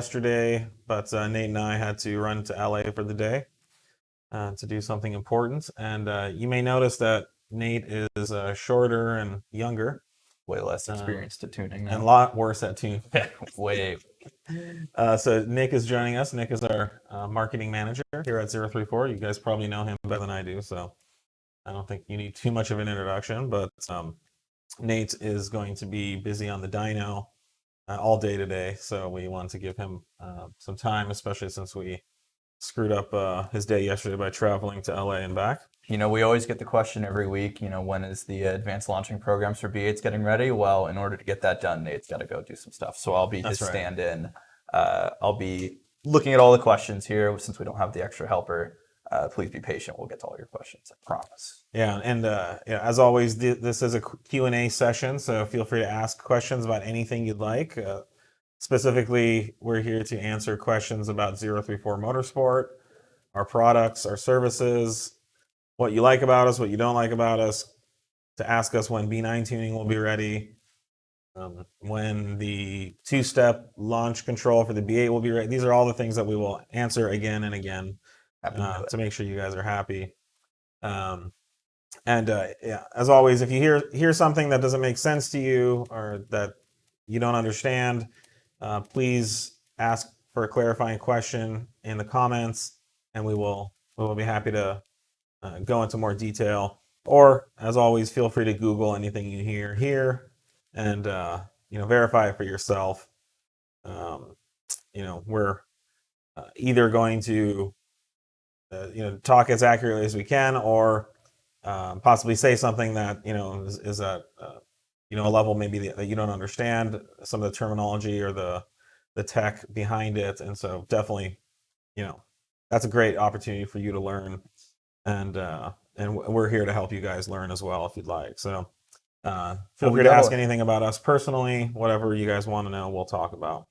yesterday, but Nate and I had to run to LA for the day to do something important. And you may notice that Nate is shorter and younger Way less experienced at tuning and a now. lot worse at tuning. Way. So Nick is joining us. Nick is our marketing manager here at 034. You guys probably know him better than I do, so I don't think you need too much of an introduction. But Nate is going to be busy on the dyno all day today, so we wanted to give him some time, especially since we screwed up his day yesterday by traveling to LA and back. We always get the question every week, when is the advanced launching programs for B8s getting ready? Well, in order to get that done, Nate's got to go do some stuff. So I'll be his stand-in. I'll be looking at all the questions here since we don't have the extra helper. Please be patient. We'll get to all your questions, I promise. Yeah, and as always, this is a Q&A session, so feel free to ask questions about anything you'd like. Specifically, we're here to answer questions about 034 Motorsport, our products, our services, what you like about us, what you don't like about us, to ask us when B9 tuning will be ready, when the two-step launch control for the B8 will be ready. These are all the things that we will answer again and again to make sure you guys are happy. Yeah, as always, if you hear something that doesn't make sense to you or that you don't understand, please ask for a clarifying question in the comments, and we will be happy to go into more detail. Or, as always, feel free to Google anything you hear here and verify it for yourself. We're either going to talk as accurately as we can, or possibly say something that is at a level maybe that you don't understand some of the terminology or the tech behind it. And so definitely, that's a great opportunity for you to learn, and we're here to help you guys learn as well if you'd like. So feel free to ask anything about us personally, whatever you guys want to know, we'll talk about.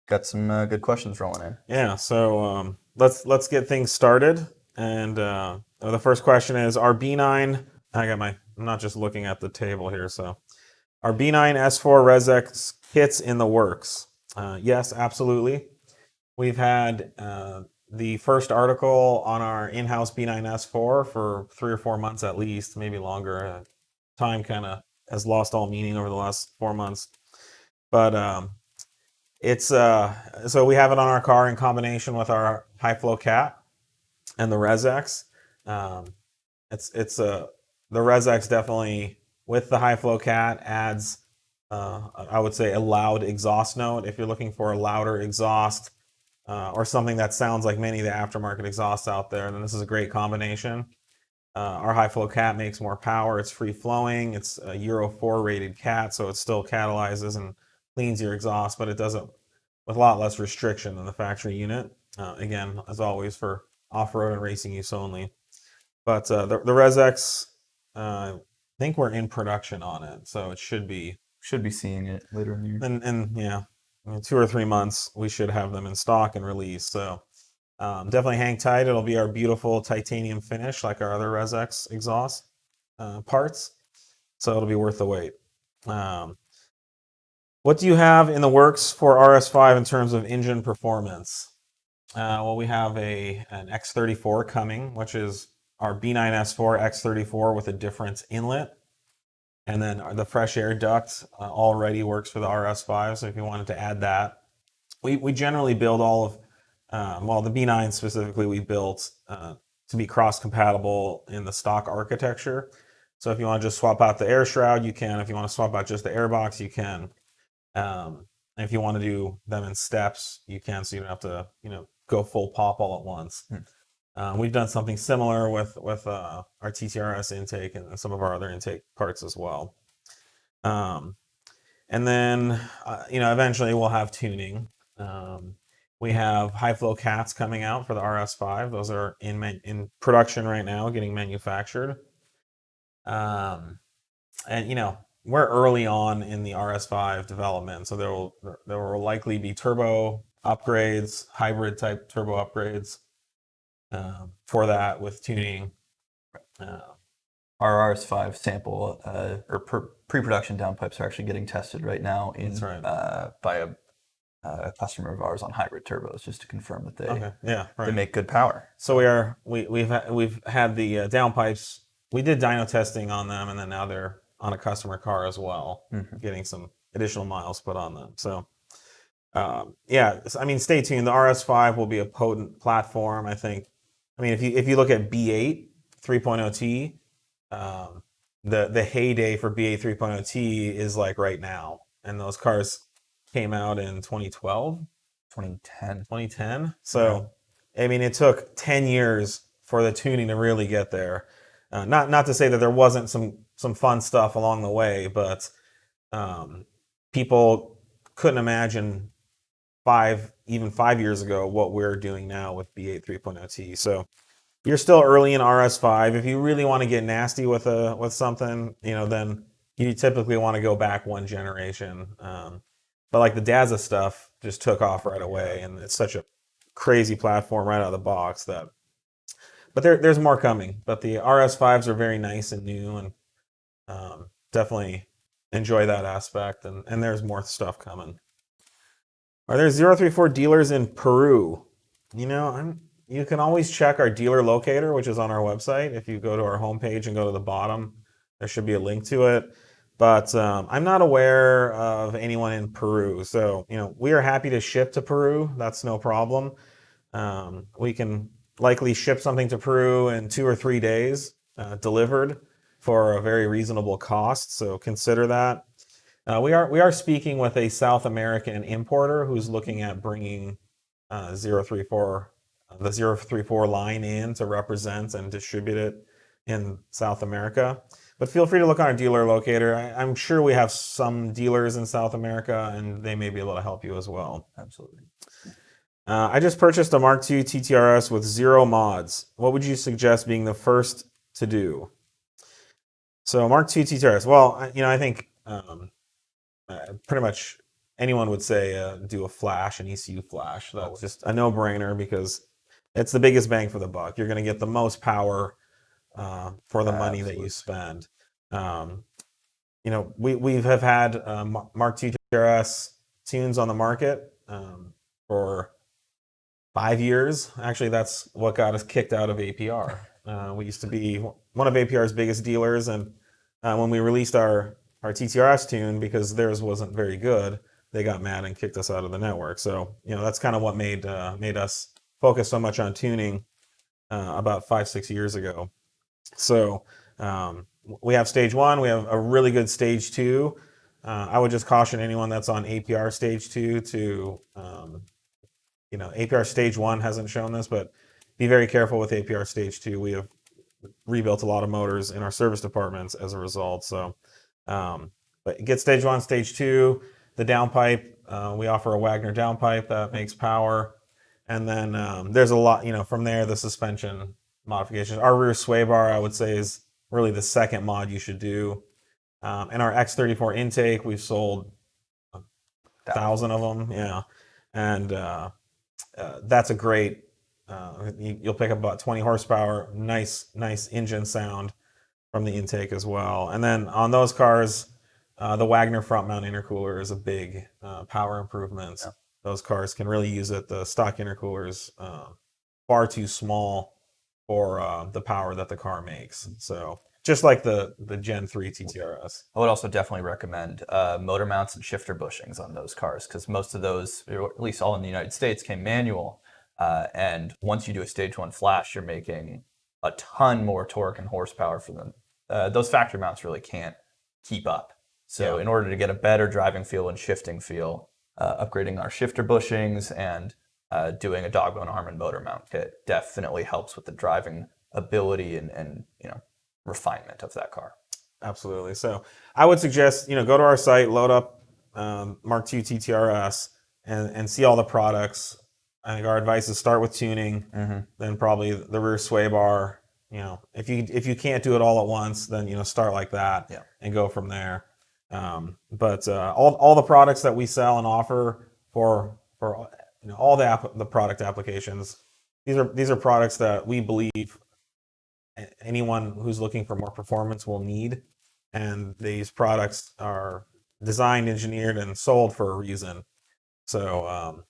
Got some good questions rolling in. Yeah, so let's get things started. And the first question is: Our B9? I'm not just looking at the table here. So, our B9 S4 ResX kits in the works? Yes, absolutely. We've had the first article on our in-house B9 S4 for 3 or 4 months at least, maybe longer. Time kind of has lost all meaning over the last 4 months, but it's so we have it on our car in combination with our high flow cat and the ResX. The ResX definitely, with the high flow cat, adds I would say a loud exhaust note. If you're looking for a louder exhaust or something that sounds like many of the aftermarket exhausts out there, then this is a great combination. Our high flow cat makes more power. It's free flowing. It's a Euro 4 rated cat, so it still catalyzes and cleans your exhaust, but it does it with a lot less restriction than the factory unit. Again, as always, for off-road and racing use only. But the ResX, I think we're in production on it, so it should be seeing it later in the year. And yeah, in 2 or 3 months we should have them in stock and released. So definitely hang tight. It'll be our beautiful titanium finish like our other ResX exhaust parts. So it'll be worth the wait. What do you have in the works for RS5 in terms of engine performance? Well, we have an X34 coming, which is our B9 S4 X34 with a different inlet. And then the fresh air duct already works for the RS5, so if you wanted to add that. We generally build all of, the B9 specifically we built to be cross-compatible in the stock architecture. So if you want to just swap out the air shroud, you can. If you want to swap out just the airbox, you can. And if you want to do them in steps, you can, so you don't have to, go full pop all at once. We've done something similar with our TTRS intake and some of our other intake parts as well. And then, eventually we'll have tuning. We have high flow cats coming out for the RS5. Those are in production right now, getting manufactured. And we're early on in the RS5 development, so there will likely be turbo upgrades, hybrid type turbo upgrades for that with tuning. Our RS5 sample or pre-production downpipes are actually getting tested right now by a a customer of ours on hybrid turbos just to confirm that Okay. Yeah. they Right. make good power. So we've had the downpipes. We did dyno testing on them, and then now they're on a customer car as well, getting some additional miles put on them. So yeah, I mean, stay tuned. The RS5 will be a potent platform. I think. I mean, if you look at B8 3.0T, the heyday for B8 3.0T is like right now, and those cars came out in 2012, 2010. 2010. So, I mean, it took 10 years for the tuning to really get there. Not to say that there wasn't some fun stuff along the way, but people couldn't imagine even 5 years ago what we're doing now with B8 3.0T. So you're still early in RS5. If you really want to get nasty with something, then you typically want to go back one generation. But like the Daza stuff just took off right away, and it's such a crazy platform right out of the box that. But there's more coming. But the RS5s are very nice and new, and definitely enjoy that aspect. And there's more stuff coming. Are there 034 dealers in Peru? You can always check our dealer locator, which is on our website. If you go to our homepage and go to the bottom, there should be a link to it. But I'm not aware of anyone in Peru. So, we are happy to ship to Peru. That's no problem. We can likely ship something to Peru in 2 or 3 days, delivered for a very reasonable cost. So consider that. We are speaking with a South American importer who's looking at bringing 034 the 034 line in to represent and distribute it in South America. But feel free to look on our dealer locator. I'm sure we have some dealers in South America, and they may be able to help you as well. Absolutely. I just purchased a Mark II TTRS with 0 mods. What would you suggest being the first to do? So Mark II TTRS. Well, I think pretty much anyone would say do a flash, an ECU flash. That's just a no-brainer because it's the biggest bang for the buck. You're going to get the most power for the money that you spend. We have had Mark II TRS tunes on the market for 5 years. Actually, that's what got us kicked out of APR. We used to be one of APR's biggest dealers, and when we released our TTRS tune, because theirs wasn't very good, they got mad and kicked us out of the network. So that's kind of what made us focus so much on tuning about 5-6 years ago. So we have stage 1. We have a really good stage 2. I would just caution anyone that's on APR stage 2 to, APR stage 1 hasn't shown this, but be very careful with APR stage 2. We have rebuilt a lot of motors in our service departments as a result. So, but get stage 1, stage 2, the downpipe. We offer a Wagner downpipe that makes power. And then there's a lot, from there, the suspension modifications. Our rear sway bar, I would say, is really the second mod you should do. And our X34 intake, we've sold 1,000 of them. Yeah. And that's a great, you'll pick up about 20 horsepower, nice engine sound from the intake as well. And then on those cars, the Wagner front mount intercooler is a big power improvement. Yeah. Those cars can really use it. The stock intercooler is far too small for the power that the car makes. So just like the Gen 3 TTRS. I would also definitely recommend motor mounts and shifter bushings on those cars, because most of those, or at least all in the United States, came manual. And once you do a stage 1 flash, you're making a ton more torque and horsepower for them. Those factory mounts really can't keep up. So in order to get a better driving feel and shifting feel, upgrading our shifter bushings and doing a Dogbone Harman motor mount kit definitely helps with the driving ability and refinement of that car. Absolutely. So I would suggest, go to our site, load up Mark II TTRS and see all the products. I think our advice is start with tuning, then probably the rear sway bar. If you can't do it all at once, then start like that and go from there. But all the products that we sell and offer for all the product applications, these are products that we believe anyone who's looking for more performance will need, and these products are designed, engineered, and sold for a reason. So,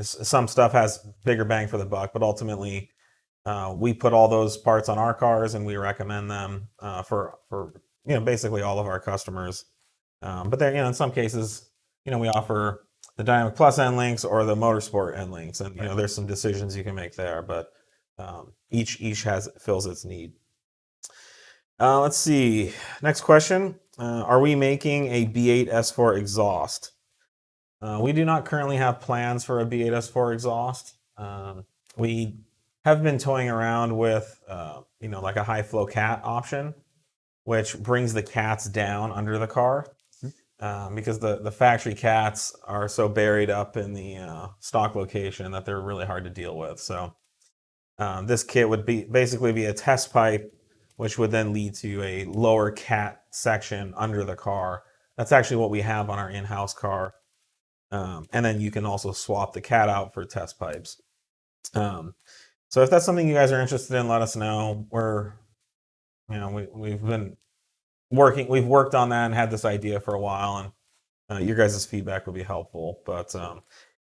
some stuff has bigger bang for the buck, but ultimately, we put all those parts on our cars and we recommend them for basically all of our customers. But then, in some cases, we offer the Dynamic Plus end links or the Motorsport end links, and there's some decisions you can make there. But each fills its need. Let's see. Next question: are we making a B8 S4 exhaust? We do not currently have plans for a B8 S4 exhaust. We have been toying around with, like a high flow cat option, which brings the cats down under the car. Because the factory cats are so buried up in the stock location that they're really hard to deal with. So this kit would basically be a test pipe, which would then lead to a lower cat section under the car. That's actually what we have on our in-house car. And then you can also swap the cat out for test pipes. So if that's something you guys are interested in, let us know. We've been we've worked on that and had this idea for a while, and your guys' feedback would be helpful. But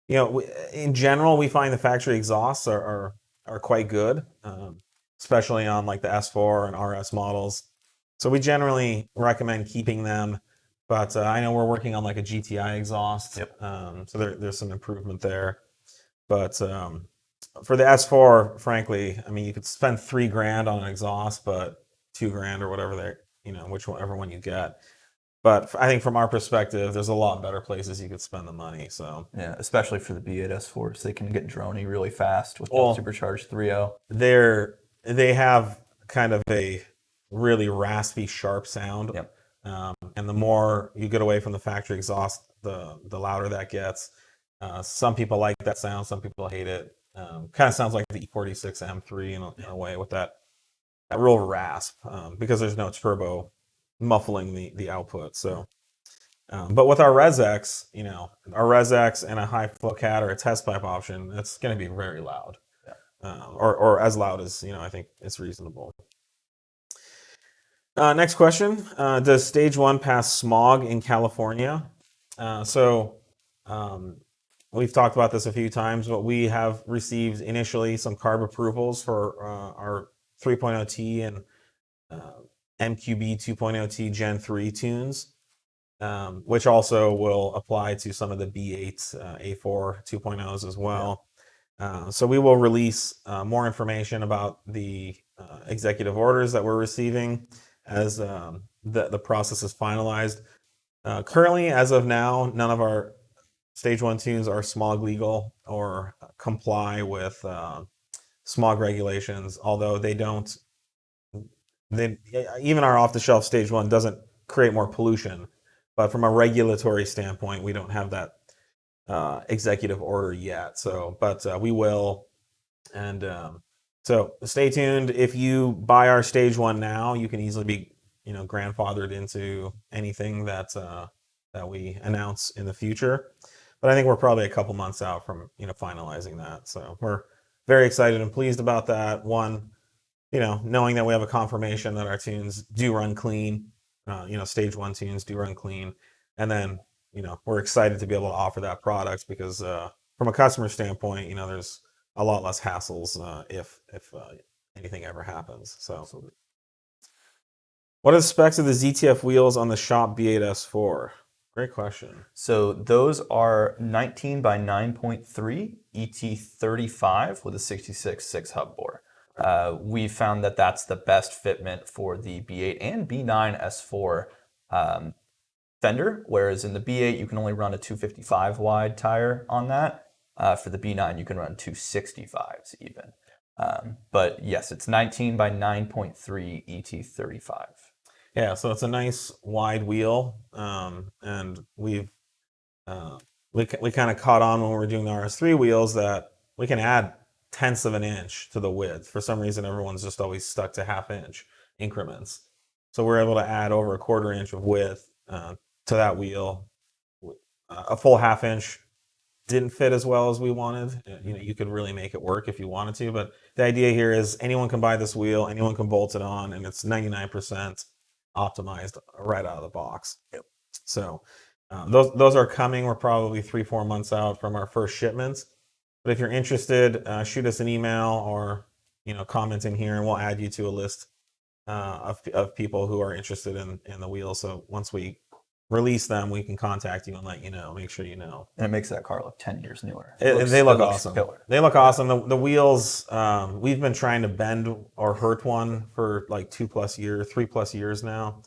in general, we find the factory exhausts are quite good, especially on like the S4 and RS models. So we generally recommend keeping them. But I know we're working on like a GTI exhaust, so there's some improvement there. But for the S4, frankly, I mean, you could spend $3,000 on an exhaust, but $2,000 or whatever whichever one you get. But I think from our perspective, there's a lot better places you could spend the money. So yeah, especially for the B8 S4s, they can get droney really fast with the supercharged 3.0. They have kind of a really raspy, sharp sound. Yep. And the more you get away from the factory exhaust, the louder that gets. Some people like that sound, some people hate it. Kind of sounds like the E46 M3 in a way, with that real rasp, because there's no turbo muffling the output. So, but with our ResX, our ResX and a high flow cat or a test pipe option, it's going to be very loud, or as loud as I think it's reasonable. Next question: does Stage 1 pass smog in California? We've talked about this a few times, but we have received initially some CARB approvals for our 3.0T and MQB 2.0T Gen 3 tunes, which also will apply to some of the B8 A4 2.0s as well. So we will release more information about the executive orders that we're receiving as the process is finalized. Currently, as of now, none of our Stage 1 tunes are smog legal or comply with smog regulations, although even our off-the-shelf Stage 1 doesn't create more pollution. But from a regulatory standpoint, we don't have that executive order yet. But we will. And so stay tuned. If you buy our Stage 1 now, you can easily be grandfathered into anything that we announce in the future. But I think we're probably a couple months out from finalizing that. So we're very excited and pleased about that. One, knowing that we have a confirmation that our tunes do run clean, Stage 1 tunes do run clean. And then, we're excited to be able to offer that product because from a customer standpoint, there's a lot less hassles if anything ever happens. So, absolutely. What are the specs of the ZTF wheels on the shop B8 S4? Great question. So those are 19 by 9.3 ET35 with a 66.6 hub bore. We found that that's the best fitment for the B8 and B9 S4 fender, whereas in the B8 you can only run a 255 wide tire on that. For the B9 you can run 265s even. But yes, it's 19 by 9.3 ET35. Yeah, so it's a nice wide wheel, and we kind of caught on when we were doing the RS3 wheels that we can add tenths of an inch to the width. For some reason, everyone's just always stuck to half-inch increments. So we're able to add over a quarter inch of width to that wheel. A full half-inch didn't fit as well as we wanted. You could really make it work if you wanted to, but the idea here is anyone can buy this wheel, anyone can bolt it on, and it's 99% optimized right out of the box. Yep. So Those are coming. We're probably 3-4 months out from our first shipments. But if you're interested, shoot us an email or comment in here, and we'll add you to a list of people who are interested in the wheels. So once we release them, we can contact you and let you know. Make sure you know. And it makes that car look 10 years newer. They look awesome. Killer. They look awesome. The wheels. We've been trying to bend or hurt one for like 2+ years, 3+ years now.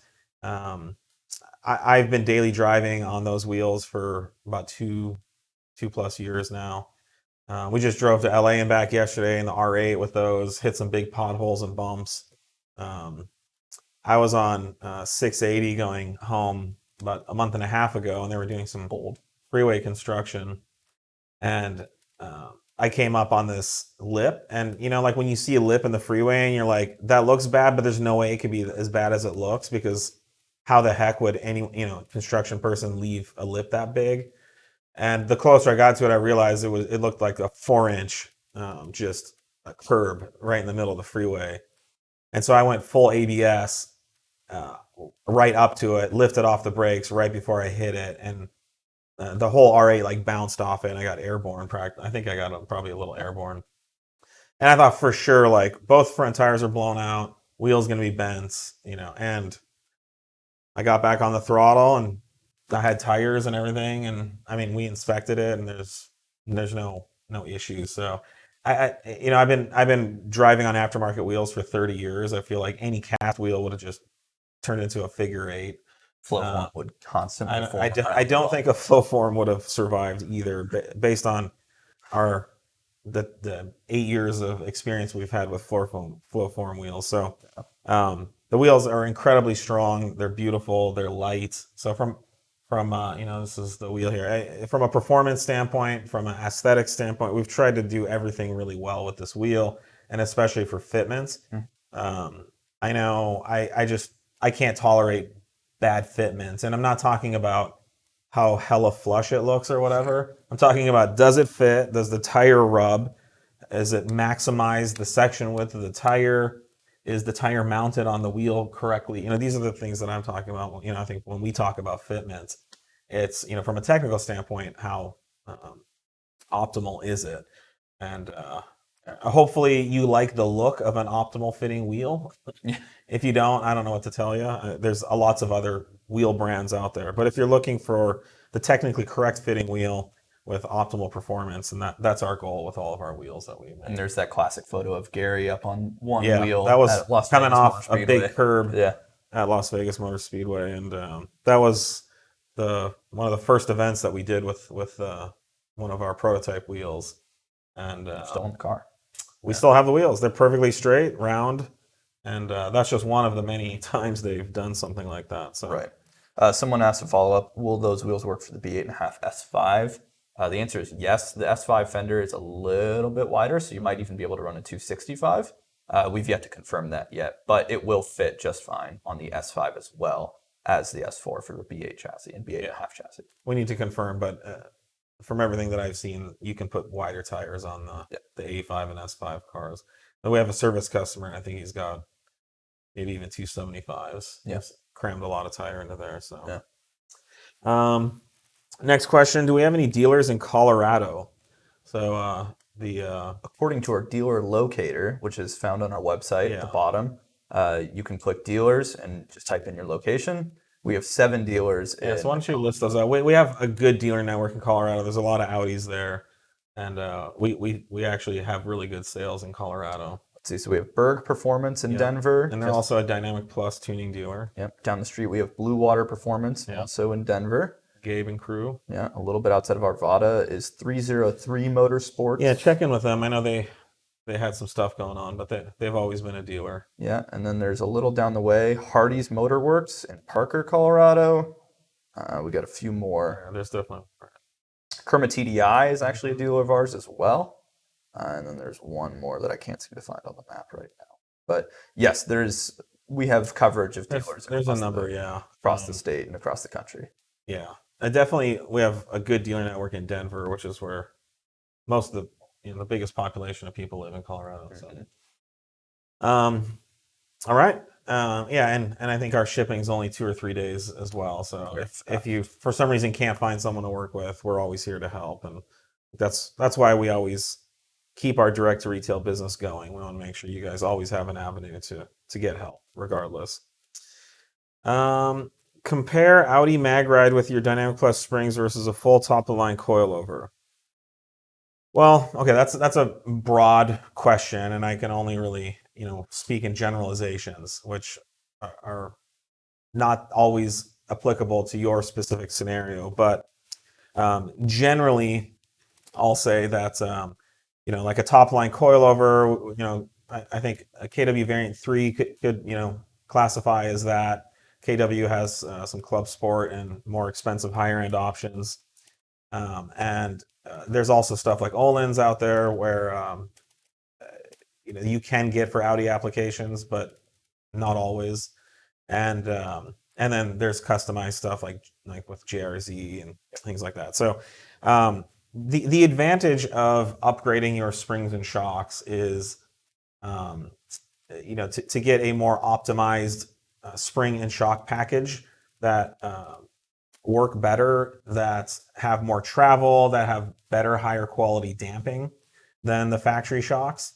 I've been daily driving on those wheels for about 2+ years now. We just drove to LA and back yesterday in the R8 with those, hit some big potholes and bumps. I was on 680 going home about a month and a half ago, and they were doing some old freeway construction. And I came up on this lip, and like when you see a lip in the freeway and you're like, that looks bad, but there's no way it could be as bad as it looks, because how the heck would any construction person leave a lip that big? And the closer I got to it, I realized it looked like a 4-inch just a curb right in the middle of the freeway. And so I went full ABS right up to it, lifted off the brakes right before I hit it, and the whole R8 like bounced off it, and I got airborne. I think I got probably a little airborne. And I thought for sure, like, both front tires are blown out, wheels gonna be bent, and I got back on the throttle and I had tires and everything, and I mean, we inspected it, and there's no issues. So I've been driving on aftermarket wheels for 30 years. I feel like any cast wheel would have just turned into a figure 8. Flowform would constantly. I don't think a Flowform would have survived either, based on the 8 years of experience we've had with Flowform wheels. So the wheels are incredibly strong. They're beautiful. They're light. So from this is the wheel here. From a performance standpoint, from an aesthetic standpoint, we've tried to do everything really well with this wheel, and especially for fitments. I know I can't tolerate bad fitments, and I'm not talking about how hella flush it looks or whatever. I'm talking about, does it fit? Does the tire rub? Does it maximize the section width of the tire? Is the tire mounted on the wheel correctly? These are the things that I'm talking about. I think when we talk about fitments, it's, from a technical standpoint, how optimal is it? And hopefully you like the look of an optimal fitting wheel. If you don't, I don't know what to tell you. There's lots of other wheel brands out there. But if you're looking for the technically correct fitting wheel with optimal performance, and that's our goal with all of our wheels that we make. And there's that classic photo of Gary up on one wheel. That was coming off a big curb at Las Vegas Motor Speedway, and that was one of the first events that we did with one of our prototype wheels. And still in the car. We still have the wheels. They're perfectly straight, round, and that's just one of the many times they've done something like that. So right. Someone asked a follow-up, will those wheels work for the B8.5 S5? The answer is yes. The S5 fender is a little bit wider, so you might even be able to run a 265. We've yet to confirm that yet, but it will fit just fine on the S5 as well as the S4 for the B8 chassis and B8.5 chassis. We need to confirm, but from everything that I've seen, you can put wider tires on the A5 and S5 cars. And we have a service customer, and I think he's got maybe even 275s. Yes. Crammed a lot of tire into there. So next question, do we have any dealers in Colorado? So according to our dealer locator, which is found on our website at the bottom, you can click dealers and just type in your location. We have 7 dealers. So why don't you list those out? We have a good dealer network in Colorado. There's a lot of Audis there, and we actually have really good sales in Colorado. Let's see. So we have Berg Performance in Denver, and they're also a Dynamic Plus tuning dealer. Yep. Down the street we have Blue Water Performance, also in Denver. Gabe and crew. Yeah, a little bit outside of Arvada is 303 Motorsports. Yeah, check in with them. I know they had some stuff going on, but they've always been a dealer. Yeah, and then there's a little down the way, Hardy's Motorworks in Parker, Colorado. We got a few more. Yeah, there's definitely. Kerma TDI is actually a dealer of ours as well. And then there's one more that I can't seem to find on the map right now. But yes, we have coverage of dealers. There's a number, across the state and across the country. Yeah. Definitely, we have a good dealer network in Denver, which is where most of the biggest population of people live in Colorado. So, all right. Yeah, and I think our shipping is only 2 or 3 days as well. So if you for some reason can't find someone to work with, we're always here to help, and that's why we always keep our direct to retail business going. We want to make sure you guys always have an avenue to get help, regardless. Compare Audi MagRide with your Dynamic Plus springs versus a full top of the line coilover. Well, okay, that's a broad question, and I can only really speak in generalizations, which are not always applicable to your specific scenario. But generally, I'll say that like a top line coilover, I think a KW Variant 3 could classify as that. KW has some Club Sport and more expensive higher end options. And there's also stuff like Öhlins out there where you can get for Audi applications, but not always. And then there's customized stuff like with JRZ and things like that. So the advantage of upgrading your springs and shocks is to get a more optimized spring and shock package that work better, that have more travel, that have better, higher quality damping than the factory shocks.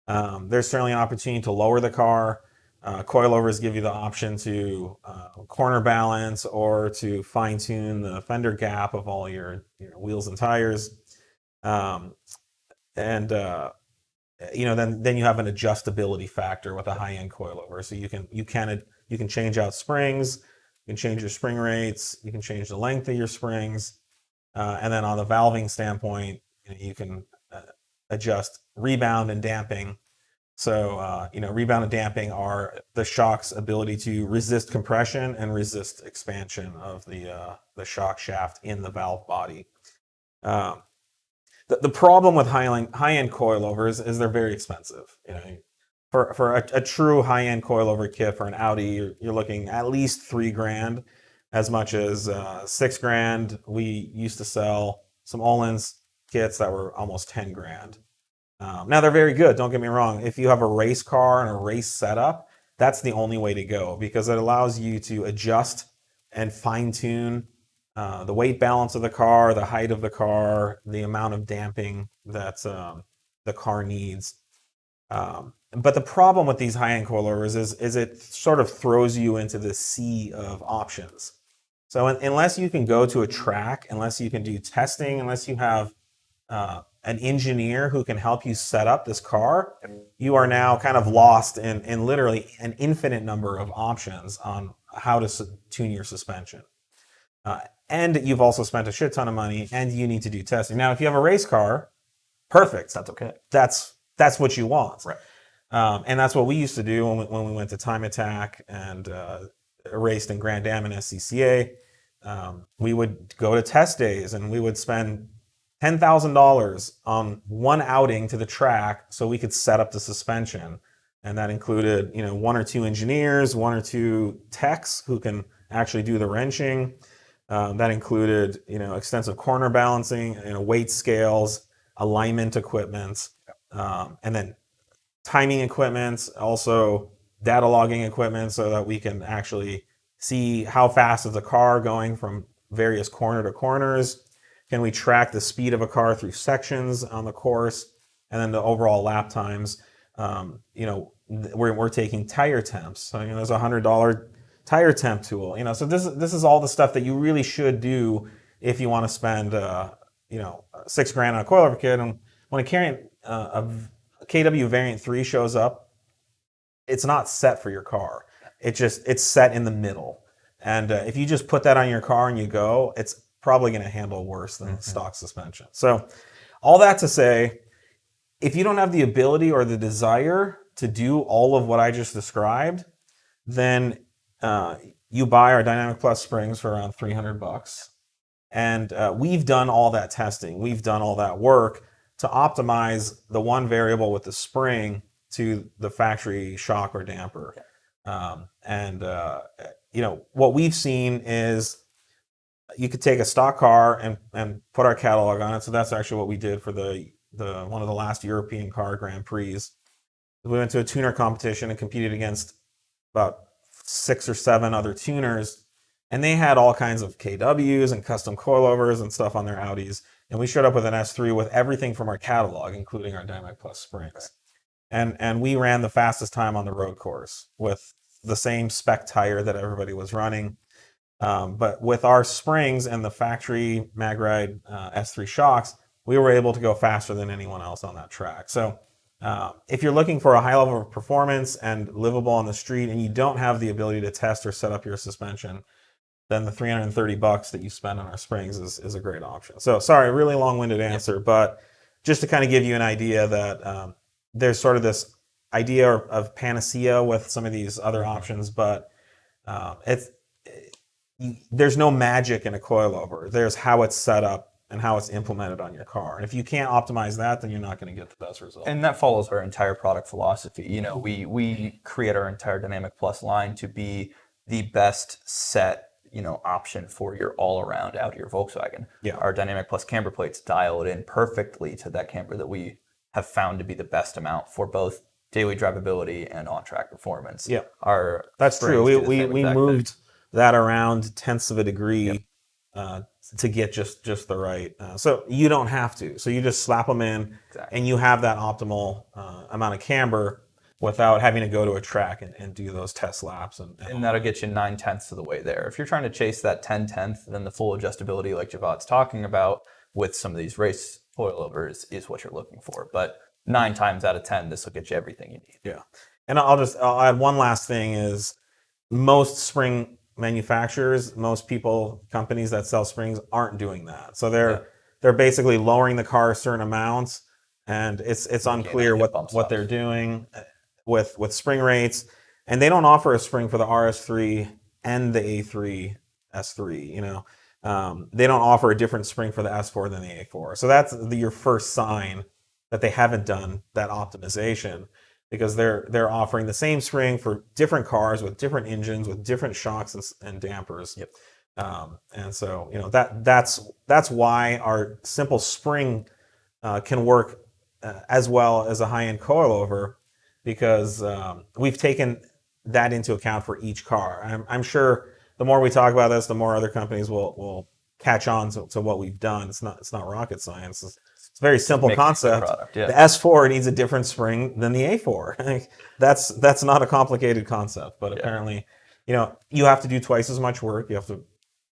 There's certainly an opportunity to lower the car. Coilovers give you the option to corner balance or to fine tune the fender gap of all your wheels and tires. Then you have an adjustability factor with a high end coilover. So you can change out springs, you can change your spring rates, you can change the length of your springs, and then on the valving standpoint, you can adjust rebound and damping. So rebound and damping are the shock's ability to resist compression and resist expansion of the shock shaft in the valve body. The problem with high-end coilovers is they're very expensive. For a true high-end coilover kit for an Audi, you're looking at least $3,000, as much as $6,000. We used to sell some Öhlins kits that were almost $10,000. Now they're very good. Don't get me wrong. If you have a race car and a race setup, that's the only way to go because it allows you to adjust and fine-tune the weight balance of the car, the height of the car, the amount of damping that the car needs. But the problem with these high-end coilovers is it sort of throws you into the sea of options. So unless you can go to a track, unless you can do testing, unless you have an engineer who can help you set up this car, you are now kind of lost in literally an infinite number of options on how to tune your suspension. And you've also spent a shit ton of money and you need to do testing. Now, if you have a race car, perfect. That's okay. That's what you want. Right. And that's what we used to do when we went to Time Attack and raced in Grand Am and SCCA. We would go to test days and we would spend $10,000 on one outing to the track so we could set up the suspension. And that included, one or two engineers, one or two techs who can actually do the wrenching. That included, extensive corner balancing, weight scales, alignment equipment, and then timing equipment, also data logging equipment so that we can actually see how fast is the car going from various corner to corners. Can we track the speed of a car through sections on the course? And then the overall lap times. We're taking tire temps. So, there's a $100 tire temp tool. So this is all the stuff that you really should do if you want to spend $6,000 on a coilover kit. And when a KW Variant 3 shows up, it's not set for your car. It's set in the middle. And if you just put that on your car and you go, it's probably going to handle worse than stock suspension. So all that to say, if you don't have the ability or the desire to do all of what I just described, then you buy our Dynamic Plus springs for around $300. And we've done all that testing. We've done all that work to optimize the one variable with the spring to the factory shock or damper. What we've seen is you could take a stock car and put our catalog on it. So that's actually what we did for the one of the last European car Grand Prix. We went to a tuner competition and competed against about 6 or 7 other tuners, and they had all kinds of KWs and custom coilovers and stuff on their Audis. And we showed up with an S3 with everything from our catalog, including our Dynamic Plus springs. And we ran the fastest time on the road course with the same spec tire that everybody was running. But with our springs and the factory MagRide S3 shocks, we were able to go faster than anyone else on that track. So if you're looking for a high level of performance and livable on the street, and you don't have the ability to test or set up your suspension, then the $330 that you spend on our springs is a great option. So sorry, really long-winded answer, but just to kind of give you an idea that there's sort of this idea of panacea with some of these other options, but there's no magic in a coilover. There's how it's set up and how it's implemented on your car. And if you can't optimize that, then you're not going to get the best result. And that follows our entire product philosophy. You know, we create our entire Dynamic Plus line to be the best set, you know, option for your all-around Audi or Volkswagen. Yeah. Our Dynamic Plus camber plates dial it in perfectly to that camber that we have found to be the best amount for both daily drivability and on-track performance. Yeah, That's true. We moved that around tenths of a degree to get just the right. So you don't have to. So you just slap them in, and you have that optimal amount of camber without having to go to a track and do those test laps. And that'll get you 9/10 of the way there. If you're trying to chase that 10/10, then the full adjustability like Jawad's talking about with some of these race coilovers is what you're looking for. But 9 times out of 10, this will get you everything you need. Yeah. And I'll add one last thing is most spring manufacturers, most companies that sell springs aren't doing that. So they're basically lowering the car a certain amount, and it's unclear what they're doing with spring rates. And they don't offer a spring for the RS3 and the A3 S3, you know. They don't offer a different spring for the S4 than the A4. So that's your first sign that they haven't done that optimization, because they're offering the same spring for different cars with different engines, with different shocks and dampers. Yep. And so, you know, that's why our simple spring can work as well as a high-end coilover, because we've taken that into account for each car. I'm sure the more we talk about this, the more other companies will catch on to what we've done. It's not rocket science. It's a very simple concept. The S4 needs a different spring than the A4. That's not a complicated concept, but apparently, you know, you have to do twice as much work. You have to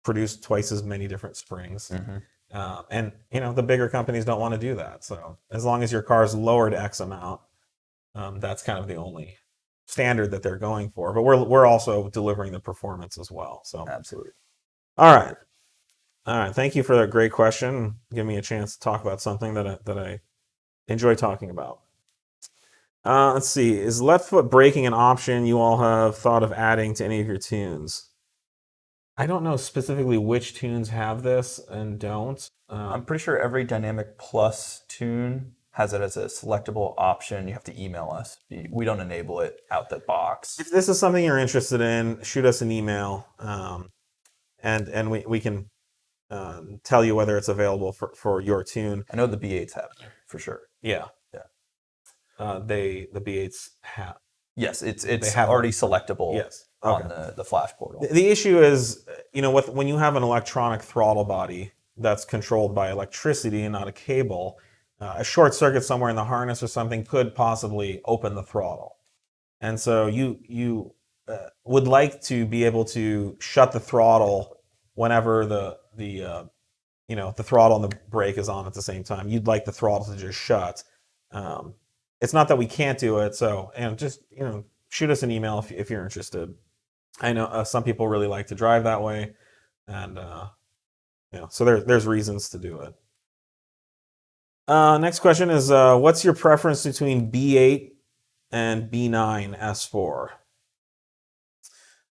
produce twice as many different springs. Mm-hmm. And, you know, the bigger companies don't want to do that. So as long as your car is lowered X amount, that's kind of the only standard that they're going for. But we're also delivering the performance as well. So absolutely. All right. Thank you for that great question. Give me a chance to talk about something that I enjoy talking about. Let's see. Is left foot braking an option you all have thought of adding to any of your tunes? I don't know specifically which tunes have this and don't. I'm pretty sure every Dynamic Plus tune has it as a selectable option. You have to email us. We don't enable it out the box. If this is something you're interested in, shoot us an email, and we can tell you whether it's available for your tune. I know the B8s have it, for sure. Yeah. The B8s have. Yes, it's already selectable. Yes. Okay. On the Flash portal. The issue is, you know, when you have an electronic throttle body that's controlled by electricity and not a cable, a short circuit somewhere in the harness or something could possibly open the throttle. And so you would like to be able to shut the throttle whenever the throttle and the brake is on at the same time. You'd like the throttle to just shut. It's not that we can't do it. So, just shoot us an email if you're interested. I know some people really like to drive that way, and so there's reasons to do it. Next question is, what's your preference between B8 and B9 S4?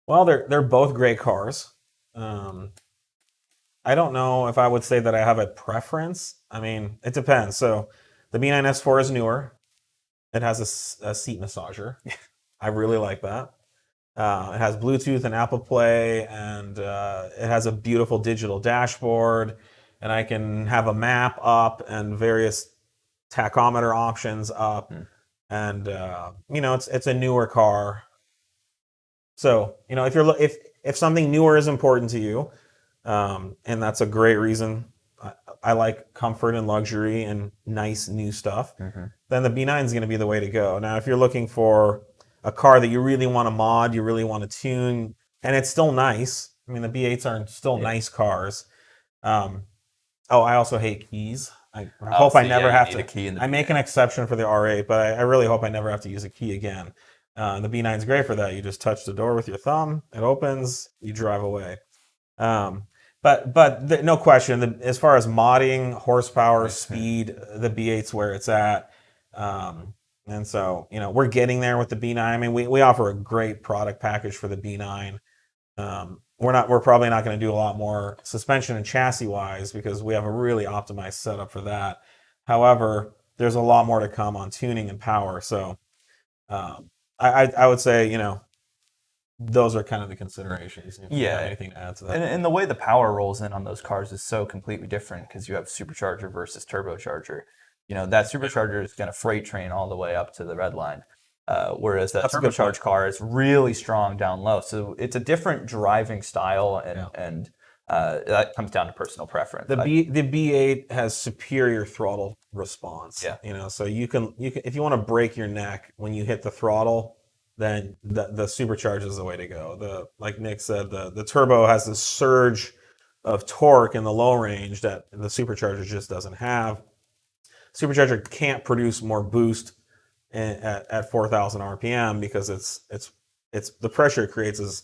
Well, they're both great cars. I don't know if I would say that I have a preference. I mean, it depends. So the B9 S4 is newer. It has a seat massager. I really like that. It has Bluetooth and Apple Play, and it has a beautiful digital dashboard, and I can have a map up and various tachometer options up. And it's a newer car. So, if something newer is important to you, and that's a great reason. I like comfort and luxury and nice new stuff. Then the B9 is going to be the way to go. Now, if you're looking for a car that you really want to mod, you really want to tune, and it's still nice. I mean, the B8s are still nice cars. I also hate keys. I hope I never have to. A key in the I make an exception for the R8, but I really hope I never have to use a key again. The B9 is great for that. You just touch the door with your thumb, it opens, you drive away. No question, as far as modding, horsepower, speed, the B8's where it's at. And so, we're getting there with the B9. I mean, we offer a great product package for the B9. We're probably not going to do a lot more suspension and chassis wise because we have a really optimized setup for that. However, there's a lot more to come on tuning and power. So, I would say, those are kind of the considerations. If you have anything to add to that? And the way the power rolls in on those cars is so completely different because you have supercharger versus turbocharger. That supercharger is going to freight train all the way up to the red line. Whereas that turbocharged car is really strong down low. So it's a different driving style, and that comes down to personal preference. The B8 has superior throttle response. Yeah. So you can if you want to break your neck when you hit the throttle, then the supercharger is the way to go. Like Nick said, the turbo has this surge of torque in the low range that the supercharger just doesn't have. Supercharger can't produce more boost at 4,000 RPM because it's the pressure it creates is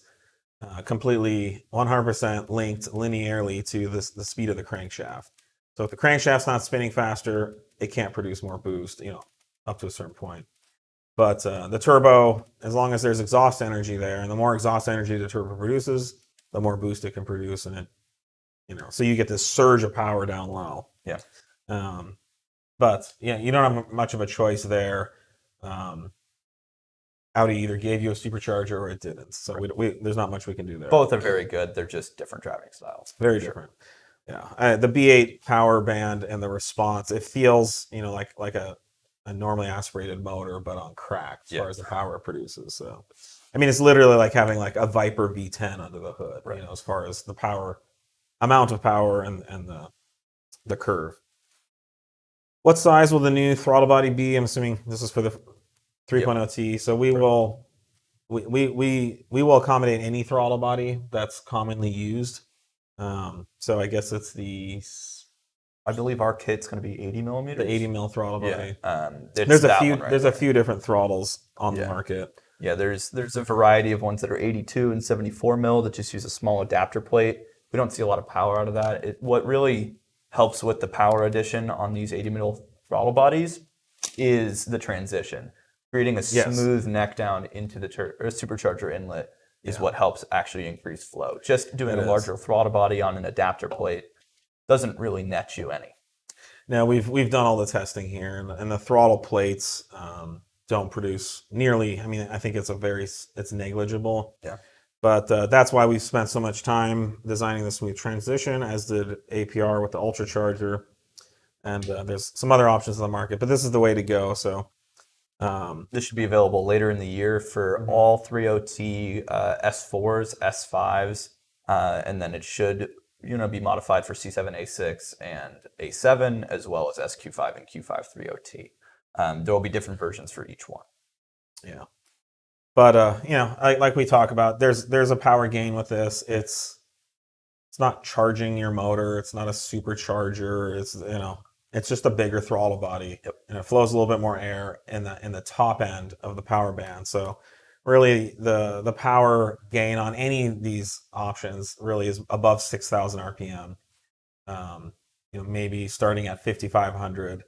completely 100% linked linearly to the speed of the crankshaft. So if the crankshaft's not spinning faster, it can't produce more boost, up to a certain point. But the turbo, as long as there's exhaust energy there, and the more exhaust energy the turbo produces, the more boost it can produce, and so you get this surge of power down low. Yeah. But you don't have much of a choice there. Audi either gave you a supercharger or it didn't. So there's not much we can do there. Both are very good. They're just different driving styles. Very different. Yeah. The B8 power band and the response, it feels, like a normally aspirated motor, but on crack as far as the power it produces. So, I mean, it's literally like having like a Viper V10 under the hood, as far as the amount of power and the curve. What size will the new throttle body be? I'm assuming this is for the 3.0T. So we will accommodate any throttle body that's commonly used. So I guess it's I believe our kit's going to be 80 millimeters. The 80 mil throttle body. There's a few different throttles on the market. Yeah, there's a variety of ones that are 82 and 74 mil that just use a small adapter plate. We don't see a lot of power out of that. What really helps with the power addition on these 80 mil throttle bodies is the transition. Creating a smooth neck down into the supercharger inlet is what helps actually increase flow. Just doing a larger throttle body on an adapter plate doesn't really net you any. Now we've done all the testing here, and the throttle plates don't produce nearly. I mean, I think it's negligible. Yeah. But that's why we've spent so much time designing the smooth transition, as did APR with the Ultracharger. And there's some other options in the market, but this is the way to go. So this should be available later in the year for all 3.0T S4s, S5s, and then it should be modified for C7, A6, and A7, as well as SQ5 and Q5 3.0T. There will be different versions for each one. Yeah. But like we talk about, there's a power gain with this. It's not charging your motor. It's not a supercharger. It's just a bigger throttle body, and it flows a little bit more air in the top end of the power band. So really, the power gain on any of these options really is above 6,000 RPM. Maybe starting at 5,500,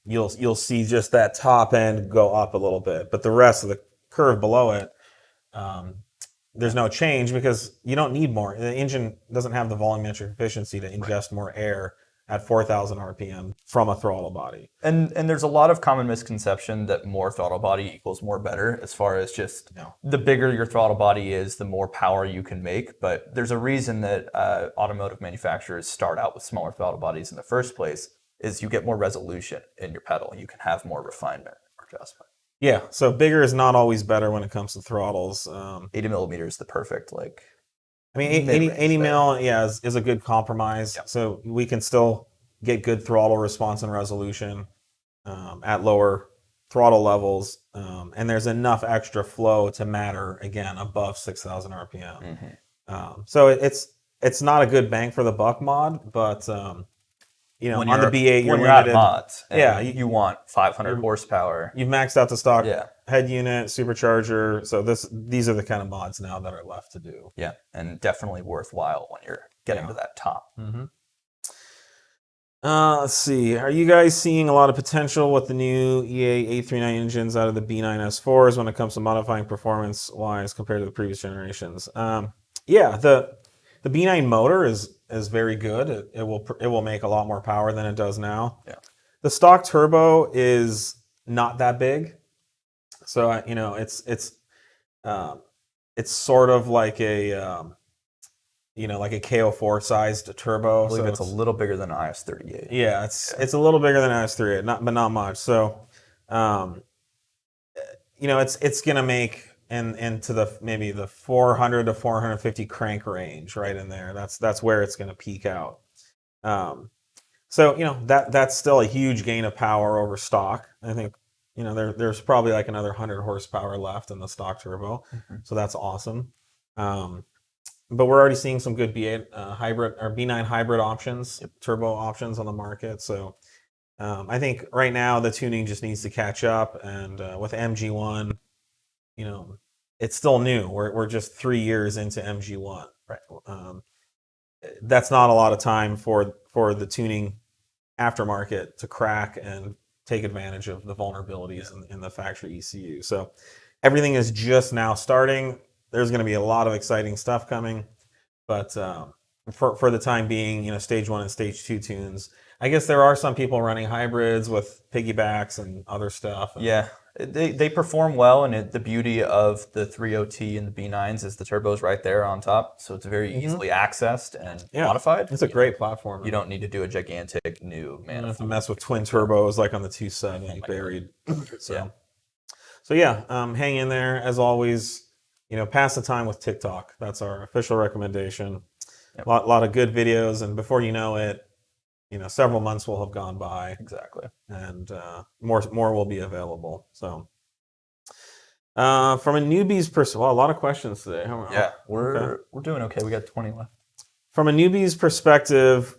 you'll see just that top end go up a little bit, but the rest of the curve below it, there's no change because you don't need more. The engine doesn't have the volumetric efficiency to ingest more air at 4,000 RPM from a throttle body. And there's a lot of common misconception that more throttle body equals more better, as far as just the bigger your throttle body is, the more power you can make. But there's a reason that automotive manufacturers start out with smaller throttle bodies in the first place, is you get more resolution in your pedal. You can have more refinement or adjustment. Yeah, so bigger is not always better when it comes to throttles. 80 millimeters is the perfect like I mean, 80, mid-range 80 there. mil, yeah, is a good compromise. Yep. So we can still get good throttle response and resolution at lower throttle levels, and there's enough extra flow to matter again above 6,000 RPM. So it's not a good bang for the buck mod, but When on the you're B8 you're when you're at limited. mods, and Yeah, you want 500 horsepower. you've maxed out the stock Yeah. head unit, supercharger. So these are the kind of mods now that are left to do. Yeah, and definitely worthwhile when you're getting to that top. Let's see. Are you guys seeing a lot of potential with the new EA 839 engines out of the B9 S4s when it comes to modifying performance-wise compared to the previous generations? Yeah, the B9 motor is very good. It will make a lot more power than it does now. Yeah. The stock turbo is not that big, so it's sort of like a like a KO4 sized turbo. I believe so it's a little bigger than an IS-38. Yeah, it's a little bigger than IS-38, but not much. So, it's gonna make into maybe the 400 to 450 crank range, right in there. That's where it's gonna peak out. So that's still a huge gain of power over stock. I think there's probably like another 100 horsepower left in the stock turbo, so that's awesome. But we're already seeing some good B8 hybrid or B9 hybrid options, turbo options on the market. So I think right now the tuning just needs to catch up. And with MG1, it's still new. We're just 3 years into MG1. Right. That's not a lot of time for the tuning aftermarket to crack and take advantage of the vulnerabilities in the factory ECU. So everything is just now starting. There's going to be a lot of exciting stuff coming, but for the time being, stage 1 and stage 2 tunes. I guess there are some people running hybrids with piggybacks and other stuff. Yeah, they perform well, and the beauty of the 3.0T and the B9s is the turbo's right there on top, so it's very easily accessed and modified. It's a great platform. You don't need to do a gigantic new You don't have to mess with twin turbos like on the 2.7 buried. So hang in there as always. Pass the time with TikTok. That's our official recommendation. A lot of good videos, and before you know it, several months will have gone by. Exactly. And more will be available. So, from a newbie's perspective, a lot of questions today. We're doing okay. We got 20 left. From a newbie's perspective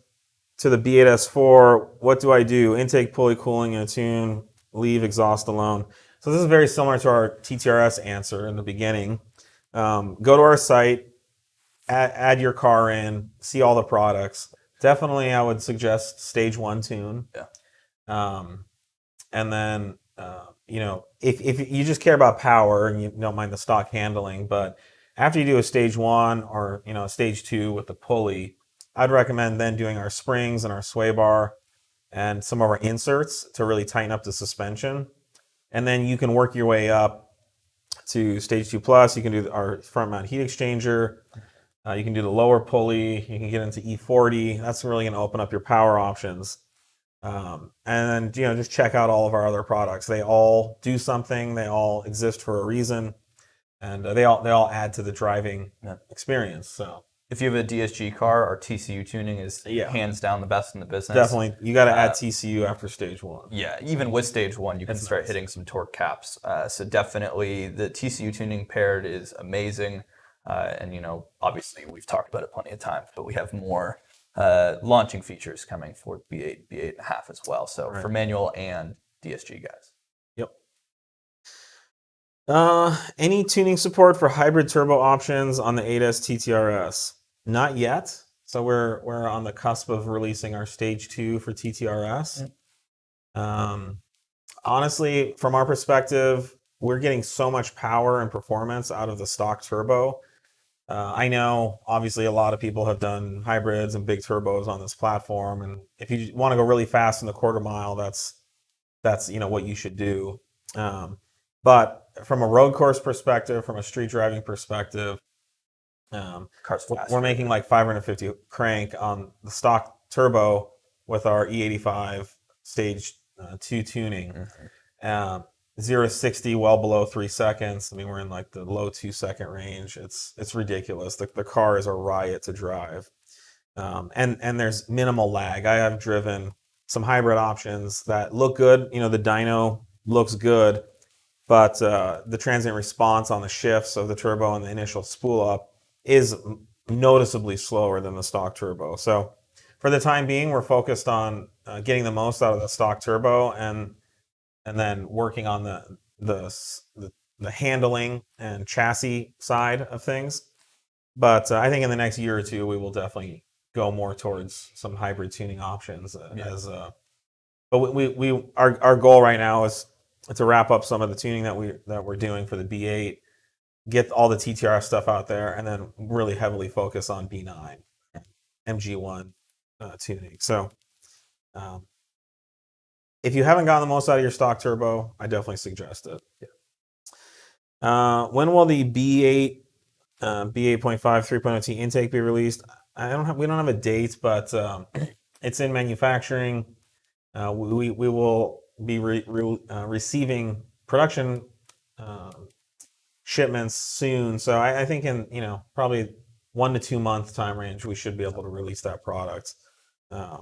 to the B8S4, what do I do? Intake, pulley, cooling, and a tune, leave exhaust alone. So this is very similar to our TTRS answer in the beginning. Go to our site, add your car in, see all the products. Definitely, I would suggest stage 1 tune. Yeah. And then, if you just care about power and you don't mind the stock handling, but after you do a stage 1 or a stage 2 with the pulley, I'd recommend then doing our springs and our sway bar and some of our inserts to really tighten up the suspension. And then you can work your way up to stage 2 plus. You can do our front mount heat exchanger. You can do the lower pulley. You can get into E40. That's really going to open up your power options. And then just check out all of our other products. They all do something. They all exist for a reason, and they all add to the driving experience. So if you have a DSG car, our TCU tuning is hands down the best in the business. Definitely, you got to add TCU after stage 1. Yeah, even with stage 1, you can start hitting some torque caps. So definitely, the TCU tuning paired is amazing. And obviously we've talked about it plenty of times, but we have more launching features coming for B8, B8.5 as well. So for manual and DSG guys. Yep. Any tuning support for hybrid turbo options on the 8S TTRS? Not yet. So we're on the cusp of releasing our stage 2 for TTRS. Honestly, from our perspective, we're getting so much power and performance out of the stock turbo. I know, obviously, a lot of people have done hybrids and big turbos on this platform, and if you want to go really fast in the quarter mile, that's what you should do. But from a road course perspective, from a street driving perspective, we're making like 550 crank on the stock turbo with our E85 stage 2 tuning. 0 to 60 well below 3 seconds. I mean, we're in like the low 2-second range. It's ridiculous. The car is a riot to drive. And there's minimal lag. I have driven some hybrid options that look good. You know, the dyno looks good, but the transient response on the shifts of the turbo and the initial spool up is noticeably slower than the stock turbo. So for the time being, we're focused on getting the most out of the stock turbo and then working on the handling and chassis side of things. But I think in the next year or two, we will definitely go more towards some hybrid tuning options. But our goal right now is to wrap up some of the tuning that we're doing for the B8, get all the TTR stuff out there, and then really heavily focus on B9, MG1 tuning. So if you haven't gotten the most out of your stock turbo, I definitely suggest it. Yeah. When will the B8 B8.5 3.0T intake be released? We don't have a date, but it's in manufacturing. We will be receiving production shipments soon. So I think in probably 1 to 2 month time range, we should be able to release that product.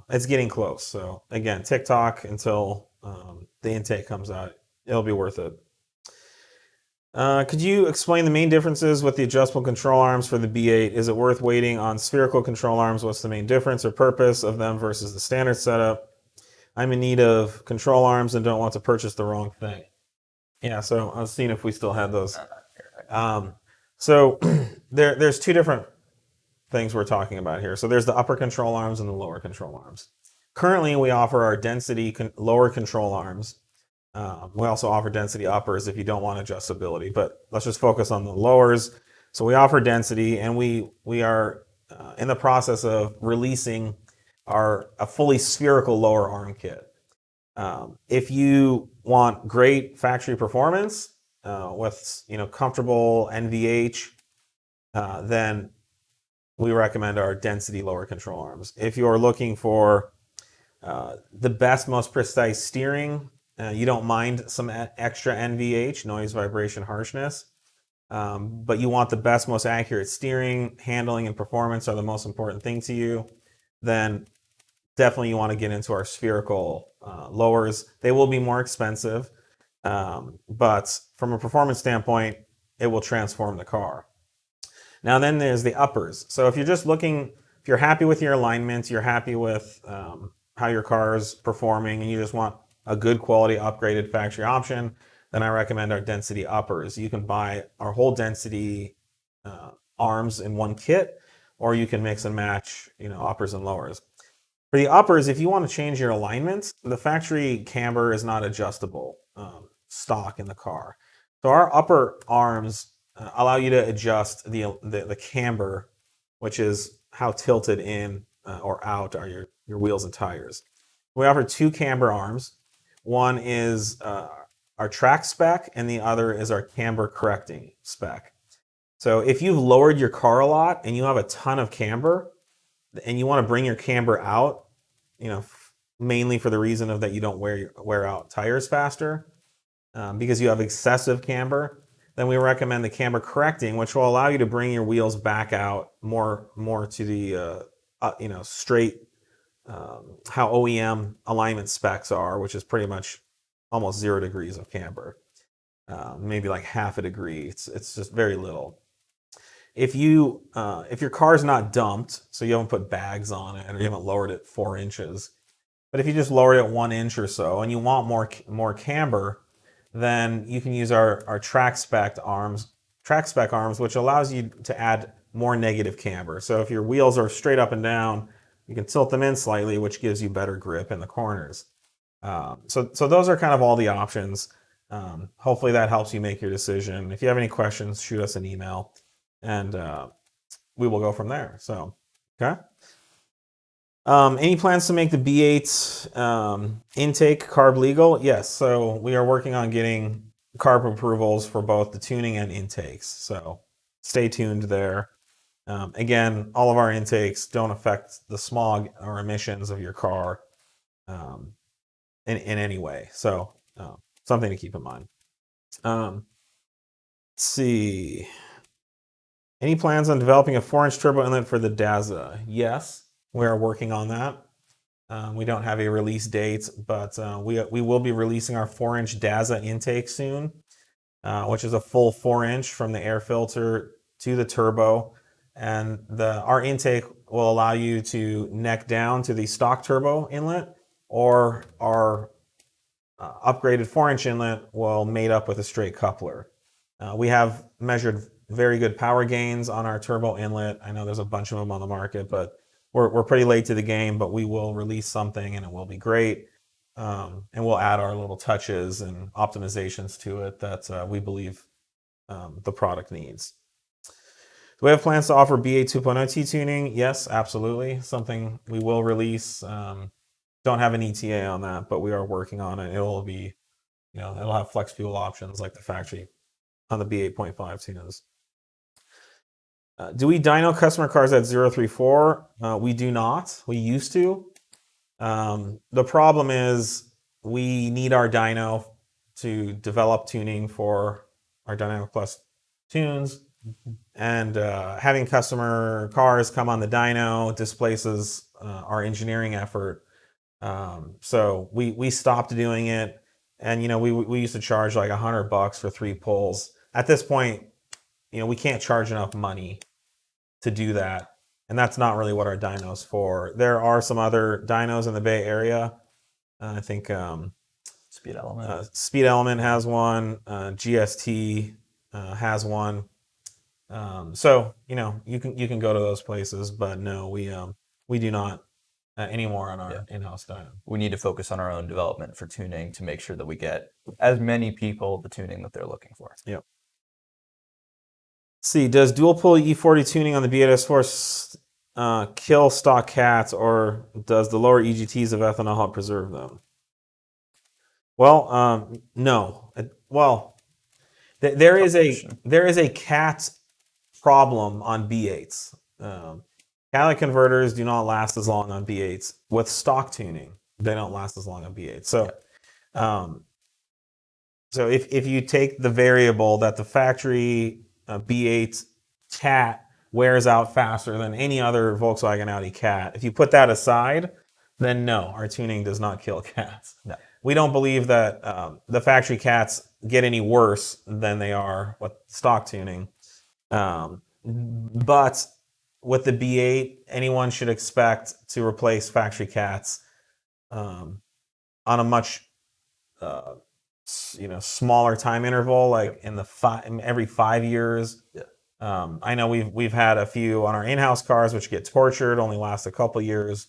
It's getting close. So again, TikTok until the intake comes out, it'll be worth it. Could you explain the main differences with the adjustable control arms for the B8? Is it worth waiting on spherical control arms? What's the main difference or purpose of them versus the standard setup? I'm in need of control arms and don't want to purchase the wrong thing. Yeah, so I was seeing if we still had those. So there's two different things we're talking about here. So there's the upper control arms and the lower control arms. Currently, we offer our density lower control arms. We also offer density uppers if you don't want adjustability, but let's just focus on the lowers. So we offer density, and we are in the process of releasing a fully spherical lower arm kit. If you want great factory performance with comfortable NVH, then we recommend our density lower control arms. If you're looking for the best, most precise steering, you don't mind some extra NVH, noise, vibration, harshness, but you want the best, most accurate steering, handling, and performance are the most important thing to you, then definitely you want to get into our spherical lowers. They will be more expensive, but from a performance standpoint, it will transform the car. Now then there's the uppers. So if you're happy with your alignment, you're happy with how your car is performing, and you just want a good quality upgraded factory option, then I recommend our density uppers. You can buy our whole density arms in one kit, or you can mix and match, uppers and lowers. For the uppers, if you want to change your alignment, the factory camber is not adjustable stock in the car. So our upper arms allow you to adjust the camber, which is how tilted in or out are your wheels and tires. We offer 2 camber arms. One is our track spec, and the other is our camber correcting spec. So if you've lowered your car a lot and you have a ton of camber, and you want to bring your camber out, mainly for the reason of that you don't wear out tires faster, because you have excessive camber, then we recommend the camber correcting, which will allow you to bring your wheels back out more to the straight how OEM alignment specs are, which is pretty much almost 0 degrees of camber, maybe like half a degree. It's just very little. If your car's not dumped, so you haven't put bags on it or you haven't lowered it 4 inches, but if you just lowered it 1 inch or so and you want more camber, then you can use our track spec arms, which allows you to add more negative camber. So if your wheels are straight up and down, you can tilt them in slightly, which gives you better grip in the corners. So those are kind of all the options. Hopefully that helps you make your decision. If you have any questions, shoot us an email, and we will go from there. So, okay. Any plans to make the B8 intake carb legal? Yes. So we are working on getting carb approvals for both the tuning and intakes. So stay tuned there. Again, all of our intakes don't affect the smog or emissions of your car in any way. So something to keep in mind. Let's see. Any plans on developing a 4-inch turbo inlet for the Daza? Yes, we are working on that. We don't have a release date, but we will be releasing our 4-inch Daza intake soon, which is a full 4-inch from the air filter to the turbo. And our intake will allow you to neck down to the stock turbo inlet, or our upgraded 4-inch inlet will mate up with a straight coupler. We have measured very good power gains on our turbo inlet. I know there's a bunch of them on the market, but we're pretty late to the game, but we will release something and it will be great. And we'll add our little touches and optimizations to it that we believe the product needs. Do we have plans to offer BA 2.0 T tuning? Yes, absolutely. Something we will release. Don't have an ETA on that, but we are working on it. It'll be, it'll have flex fuel options like the factory on the B8.5 tunes. Do we dyno customer cars at 034? We do not. We used to. The problem is we need our dyno to develop tuning for our Dynamic Plus tunes. And having customer cars come on the dyno displaces our engineering effort. So we stopped doing it. And, we used to charge like $100 for 3 pulls. At this point, we can't charge enough money to do that. And that's not really what our dyno's for. There are some other dynos in the Bay Area. I think Speed Element. Speed Element has one. GST has one. So, you can go to those places, but no, we do not anymore on our in-house dyno. We need to focus on our own development for tuning to make sure that we get as many people the tuning that they're looking for. Yep. See, does dual pulley E40 tuning on the B8S4 kill stock cats, or does the lower EGTs of ethanol help preserve them? Well, no. Well, there is a cat problem on B8s. Catalytic converters do not last as long on B8s. With stock tuning, they don't last as long on B8s. So, so if you take the variable that the factory B8 cat wears out faster than any other Volkswagen Audi cat, if you put that aside, then no, our tuning does not kill cats. No. We don't believe that the factory cats get any worse than they are with stock tuning. But with the B8, anyone should expect to replace factory cats on a much smaller time interval, like in every 5 years. I know we've had a few on our in-house cars which get tortured, only last a couple years.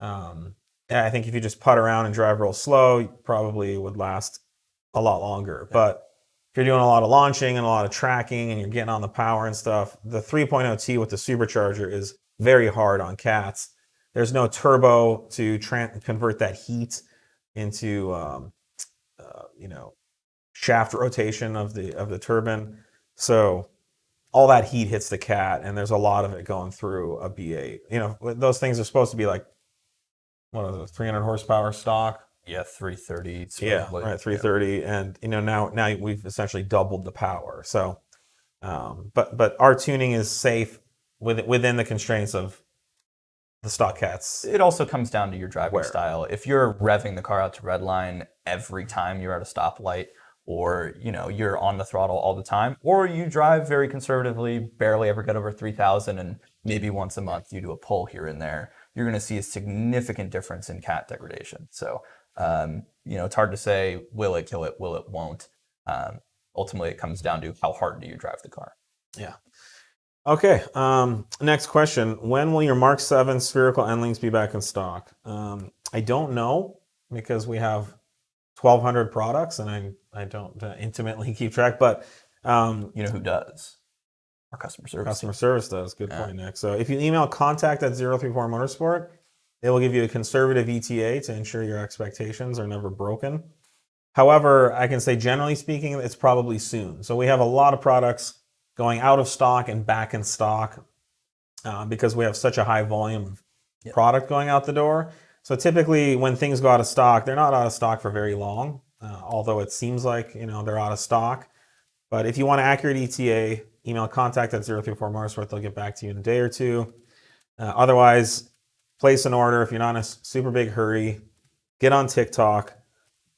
I think if you just putt around and drive real slow, you probably would last a lot longer. But if you're doing a lot of launching and a lot of tracking and you're getting on the power and stuff, the 3.0T with the supercharger is very hard on cats. There's no turbo to convert that heat into shaft rotation of the turbine. So all that heat hits the cat, and there's a lot of it going through a B8. Those things are supposed to be like, what is it, 300 horsepower stock? Yeah, 330. Yeah, right, 330, and now we've essentially doubled the power. So, but our tuning is safe within the constraints of the stock cats. It also comes down to your driving style. If you're revving the car out to redline every time you're at a stoplight, or you're on the throttle all the time, or you drive very conservatively, barely ever get over 3,000, and maybe once a month you do a pull here and there, you're going to see a significant difference in cat degradation. So, it's hard to say, will it kill it, will it won't. Ultimately, it comes down to how hard do you drive the car. Yeah. Okay. Next question. When will your Mark 7 spherical end links be back in stock? I don't know, because we have 1,200 products, and I don't intimately keep track. But you know who does? Our customer service. Customer service does. Good point, Nick. So if you email contact@034 Motorsport, they will give you a conservative ETA to ensure your expectations are never broken. However, I can say generally speaking, it's probably soon. So we have a lot of products going out of stock and back in stock because we have such a high volume of product going out the door. So typically when things go out of stock, they're not out of stock for very long. although it seems like they're out of stock. But if you want accurate ETA, email contact at 034 Motorsport. They'll get back to you in a day or two. Otherwise, place an order if you're not in a super big hurry. Get on TikTok.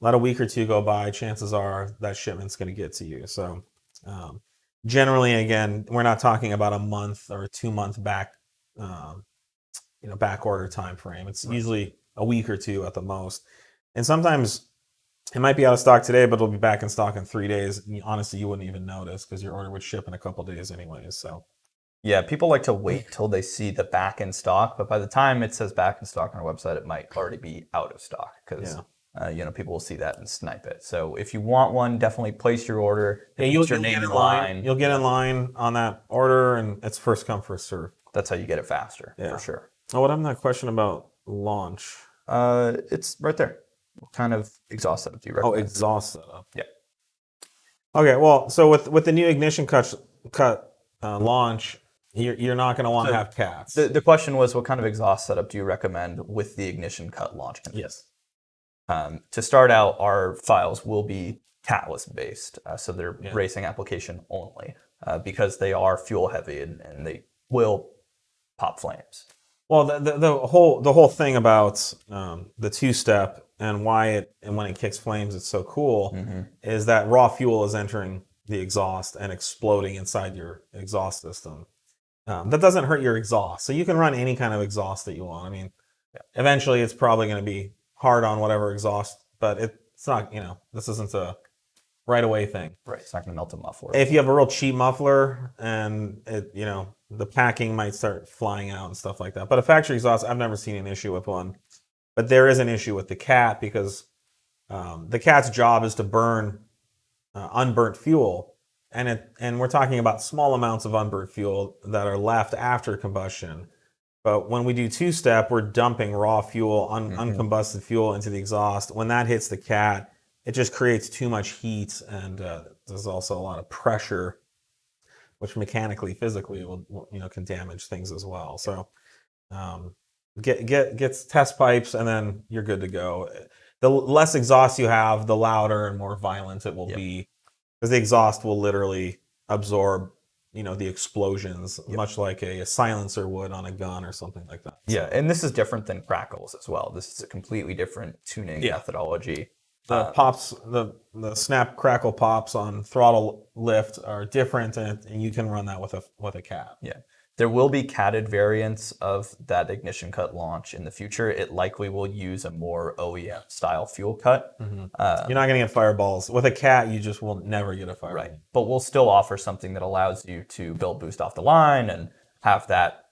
Let a week or two go by. Chances are that shipment's going to get to you. So generally, again, we're not talking about a month or a 2-month back back order time frame. It's usually a week or two at the most. And sometimes it might be out of stock today, but it'll be back in stock in 3 days. And honestly, you wouldn't even notice because your order would ship in a couple days anyways. So yeah, people like to wait till they see the back in stock, but by the time it says back in stock on our website, it might already be out of stock because people will see that and snipe it. So if you want one, definitely place your order. You'll your name in line. You'll get in line on that order, and it's first come, first serve. That's how you get it faster, for sure. Oh, what happened to that question about launch? It's right there. What kind of exhaust setup do you recommend? Oh, exhaust setup. Yeah. Okay, well, so with the new ignition cut launch, you're not going to want to have cats. The question was, what kind of exhaust setup do you recommend with the ignition cut launch? Yes. To start out, our files will be catless based, so they're racing application only, because they are fuel heavy and they will pop flames. Well, the whole thing about the two-step and why when it kicks flames it's so cool is that raw fuel is entering the exhaust and exploding inside your exhaust system. That doesn't hurt your exhaust, so you can run any kind of exhaust that you want. I mean, eventually it's probably going to be hard on whatever exhaust, but it's not. This isn't a right away thing. Right, it's not going to melt a muffler. If you have a real cheap muffler and the packing might start flying out and stuff like that. But a factory exhaust, I've never seen an issue with one. But there is an issue with the cat because the cat's job is to burn unburnt fuel, and we're talking about small amounts of unburnt fuel that are left after combustion. But when we do two-step, we're dumping raw fuel, uncombusted fuel into the exhaust. When that hits the cat, it just creates too much heat, and there's also a lot of pressure, which mechanically, physically, will can damage things as well. So get test pipes, and then you're good to go. The less exhaust you have, the louder and more violent it will be, because the exhaust will literally absorb the explosions, much like a silencer would on a gun or something like that. Yeah, and this is different than crackles as well. This is a completely different tuning methodology. The pops, the snap crackle pops on throttle lift are different, and you can run that with a cat. Yeah, there will be catted variants of that ignition cut launch in the future. It likely will use a more OEM style fuel cut. You're not going to get fireballs with a cat. You just will never get a fireball. Right, but we'll still offer something that allows you to build boost off the line and have that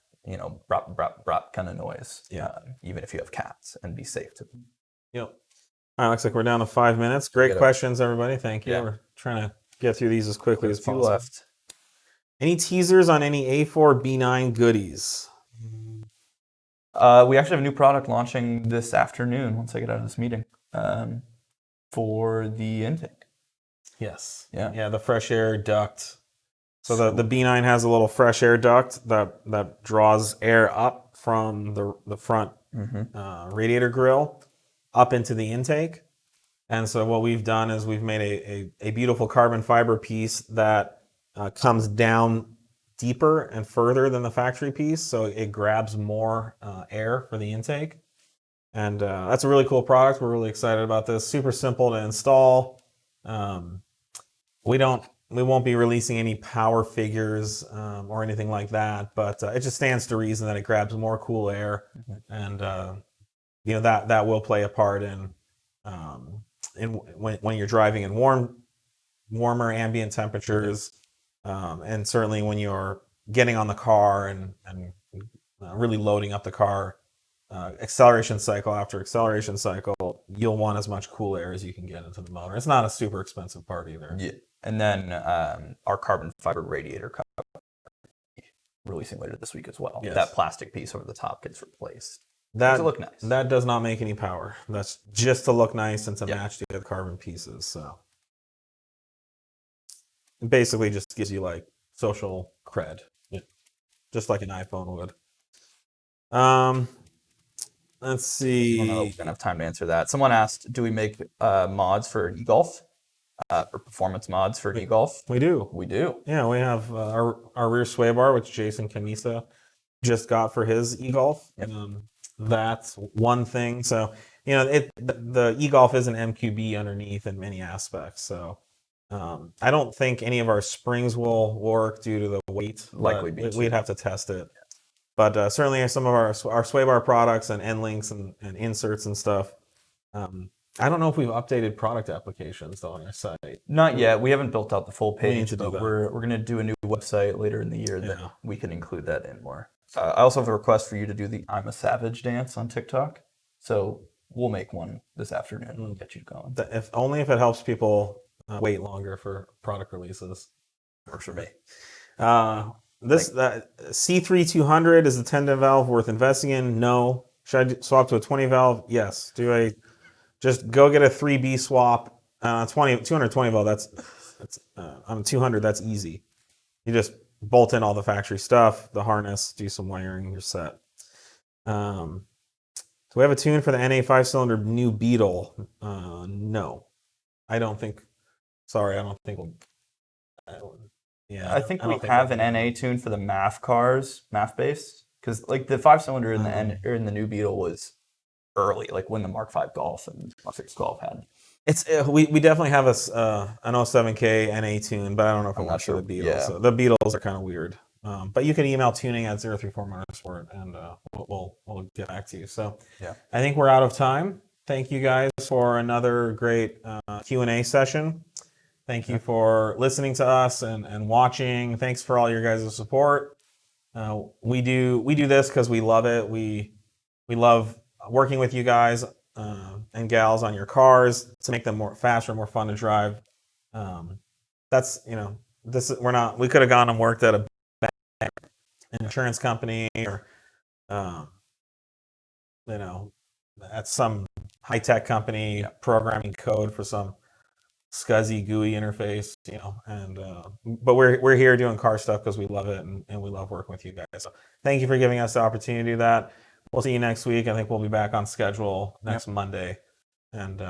brop brop brop kind of noise. Even if you have cats, and be safe to them. Yep. All right, looks like we're down to 5 minutes. Great questions, everybody. Thank you. We're trying to get through these as quickly as possible. Left. Any teasers on any A4 B9 goodies? We actually have a new product launching this afternoon once I get out of this meeting for the intake. Yes. Yeah. The fresh air duct. So the B9 has a little fresh air duct that draws air up from the front radiator grill up into the intake. And so what we've done is we've made a beautiful carbon fiber piece that comes down deeper and further than the factory piece, so it grabs more air for the intake. And that's a really cool product. We're really excited about this. Super simple to install. We won't be releasing any power figures or anything like that, but it just stands to reason that it grabs more cool air, and that will play a part in when you're driving in warmer ambient temperatures, and certainly when you're getting on the car and really loading up the car, acceleration cycle after acceleration cycle, you'll want as much cool air as you can get into the motor. It's not a super expensive part either. Yeah, and then our carbon fiber radiator cover releasing later this week as well. Yes. That plastic piece over the top gets replaced. That to look nice. That does not make any power. That's just to look nice and to match the other carbon pieces. So it basically just gives you like social cred, just like an iPhone would. Let's I don't know if see. we're gonna have time to answer that. Someone asked, do we make mods for an e-golf? Or performance mods for an e-golf? We do. We do. Yeah, we have our rear sway bar, which Jason Camisa just got for his e-golf. Yep. That's one thing. So, the e-golf is an MQB underneath in many aspects. So, I don't think any of our springs will work due to the weight. Likely but be we'd too. have to test it. But certainly some of our sway bar products and end links and inserts and stuff. I don't know if we've updated product applications though on our site. Not yet. We haven't built out the full We need page, to do but that. we're gonna do a new website later in the year that Yeah. we can include that in more. I also have a request for you to do the "I'm a Savage" dance on TikTok. So we'll make one this afternoon and get you going. If only if it helps people wait longer for product releases. Works for me. This C3200 is a 10 valve worth investing in? No. Should I swap to a 20 valve? Yes. Just go get a 3B swap? 220 valve. That's on 200. That's easy. You just bolt in all the factory stuff, the harness, do some wiring, you're set. Do we have a tune for the NA 5-cylinder new Beetle? No, I don't think. Sorry, I don't think we'll. I think we have an NA tune for the MAF cars, MAF base, because like the 5-cylinder in the new Beetle was early, like when the Mark V Golf and Mark VI Golf had. It's we definitely have an 07K NA tune, but I don't know if it works for the Beetles. Yeah. So the Beetles are kind of weird. But you can email tuning at 034 Motorsport and we'll get back to you. So yeah, I think we're out of time. Thank you guys for another great Q&A session. Thank you for listening to us and watching. Thanks for all your guys' support. We do this because we love it. We love working with you guys and gals on your cars to make them more faster, more fun to drive. That's we could have gone and worked at an insurance company or at some high-tech company programming code for some scuzzy GUI interface, but we're here doing car stuff because we love it and we love working with you guys. So thank you for giving us the opportunity to do that. We'll see you next week. I think we'll be back on schedule next Monday. And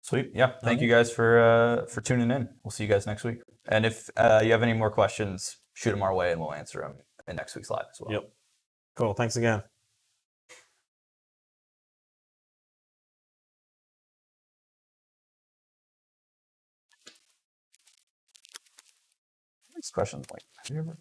sweet. Yeah. Thank you guys for tuning in. We'll see you guys next week. And if you have any more questions, shoot them our way and we'll answer them in next week's live as well. Yep. Cool. Thanks again. Next question. Like, have you ever